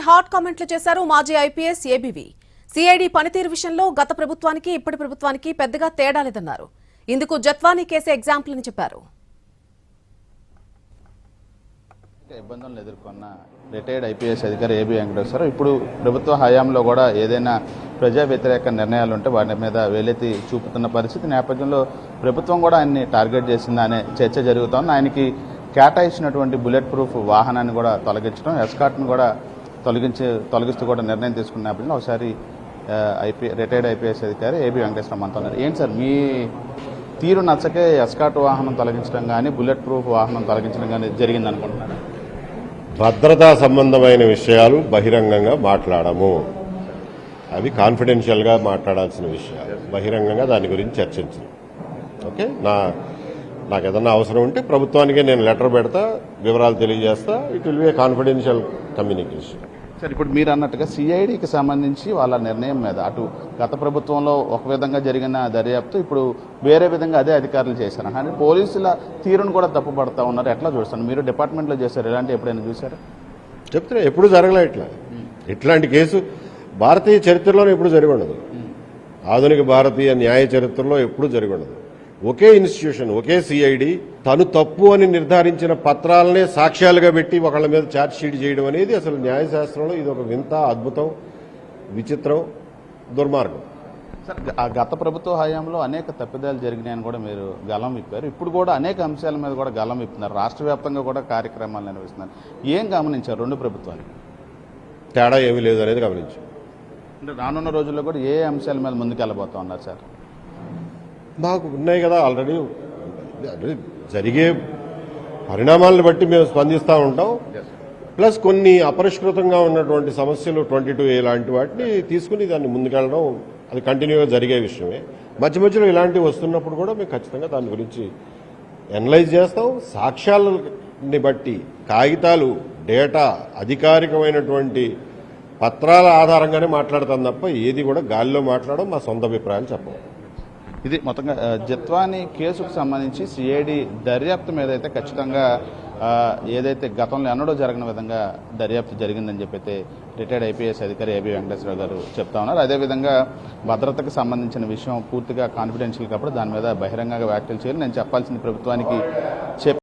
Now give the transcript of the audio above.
Hot కామెంట్లు చేశారు మాజీ ఐపీఎస్ ఏబీవీ. సిఐడి పనితీరు విషయంలో గత ప్రభుత్వానికి ఇప్పటి ప్రభుత్వానికి పెద్దగా తేడా లేదన్నారు. ఇందుకు జత్వానీ కేసే ఎగ్జాంపుల్ అని చెప్పారు. ఇబ్బందులను ఎదుర్కొన్న రిటైర్డ్ ఐపీఎస్ అధికారి ఏబీ వెంకటేశ్వర ఇప్పుడు ప్రభుత్వ హయాంలో కూడా ఏదైనా ప్రజా వ్యతిరేక నిర్ణయాలు ఉంటే వాటి మీద వేలెత్తి చూపుతున్న పరిస్థితి నేపథ్యంలో ప్రభుత్వం కూడా ఆయన్ని టార్గెట్ చేసిందా అనే చర్చ జరుగుతోంది. ఆయనకి కేటాయించినటువంటి బుల్లెట్ ప్రూఫ్ వాహనాన్ని కూడా తొలగించడం, ఎస్కాట్ను కూడా తొలగిస్తూ కూడా నిర్ణయం తీసుకున్న నేపథ్యంలో ఒకసారి రిటైర్డ్ ఐపీఎస్ అధికారి ఏబీ వెంకటేశ్వర మనతో ఉన్నారు. ఏంటి సార్ మీ తీరు నచ్చకే ఎస్కాట్ వాహనం తొలగించడం కానీ బుల్లెట్ ప్రూఫ్ వాహనం తొలగించడం కానీ జరిగింది అనుకుంటున్నారు? భద్రతా సంబంధమైన విషయాలు బహిరంగంగా మాట్లాడము, అవి కాన్ఫిడెన్షియల్గా మాట్లాడాల్సిన విషయాలు. బహిరంగంగా దాని గురించి చర్చించను. ఓకే, నాకు ఏదన్నా అవసరం ఉంటే ప్రభుత్వానికే నేను లెటర్ పెడతా, వివరాలు తెలియజేస్తా. It will be A confidential communication. Sir, ఇప్పుడు మీరు అన్నట్టుగా సిఐడికి సంబంధించి వాళ్ళ నిర్ణయం మీద అటు గత ప్రభుత్వంలో ఒక విధంగా జరిగిన దర్యాప్తు ఇప్పుడు వేరే విధంగా అదే అధికారులు చేశారు. కానీ పోలీసుల తీరును కూడా తప్పుపడతా ఉన్నారు. ఎట్లా చూస్తాను? మీరు డిపార్ట్మెంట్లో చేశారు, ఇలాంటి ఎప్పుడైనా చూసారా? చెప్తున్నా, ఎప్పుడు జరగలే ఇట్లాంటి కేసు భారతీయ చరిత్రలోనే ఎప్పుడు జరిగి ఉండదు. ఆధునిక భారతీయ న్యాయ చరిత్రలో ఎప్పుడు జరిగి ఉండదు. ఒకే ఇన్స్టిట్యూషన్, ఒకే సిఐడి తను తప్పు అని నిర్ధారించిన పత్రాలనే సాక్ష్యాలుగా పెట్టి ఒకళ్ళ మీద ఛార్జ్ షీట్ చేయడం అనేది అసలు న్యాయశాస్త్రంలో ఇది ఒక వింత, అద్భుతం, విచిత్రం, దుర్మార్గం. సార్, ఆ గత ప్రభుత్వ హయాంలో అనేక తప్పిదాలు జరిగినాయని కూడా మీరు గలం విప్పారు. ఇప్పుడు కూడా అనేక అంశాల మీద కూడా గలం విప్పుతున్నారు. రాష్ట్ర వ్యాప్తంగా కూడా కార్యక్రమాలు నిర్వహిస్తున్నారు. ఏం గమనించారు రెండు ప్రభుత్వాలు? తేడా ఏమీ లేదు అనేది గమనించారు. అంటే రానున్న రోజుల్లో కూడా ఏ అంశాల మీద ముందుకెళ్ళబోతా ఉన్నారు సార్? మాకు ఉన్నాయి కదా ఆల్రెడీ జరిగే పరిణామాలను బట్టి మేము స్పందిస్తూ ఉంటాం. ప్లస్ కొన్ని అపరిష్కృతంగా ఉన్నటువంటి సమస్యలు 22A లాంటి వాటిని తీసుకుని దాన్ని ముందుకెళ్ళడం అది కంటిన్యూగా జరిగే విషయమే. మధ్య మధ్యలో ఇలాంటివి వస్తున్నప్పుడు కూడా మేము ఖచ్చితంగా దాని గురించి ఎనలైజ్ చేస్తాం. సాక్ష్యాలని బట్టి, కాగితాలు, డేటా, అధికారికమైనటువంటి పత్రాల ఆధారంగానే మాట్లాడతాం తప్ప ఏది కూడా గాలిలో మాట్లాడడం, మా సొంత అభిప్రాయాలు చెప్పం. ఇది మొత్తంగా జత్వానీ కేసుకు సంబంధించి సిఐడి దర్యాప్తు మీద అయితే ఖచ్చితంగా ఏదైతే గతంలో ఎన్నడూ జరగని విధంగా దర్యాప్తు జరిగిందని చెప్పైతే రిటైర్డ్ ఐపీఎస్ అధికారి ఏబీ వెంకటేశ్వర గారు చెప్తా ఉన్నారు. అదేవిధంగా భద్రతకు సంబంధించిన విషయం పూర్తిగా కాన్ఫిడెన్షియల్ కాబట్టి దాని మీద బహిరంగంగా వ్యాఖ్యలు చేయాలి. నేను చెప్పాల్సింది ప్రభుత్వానికి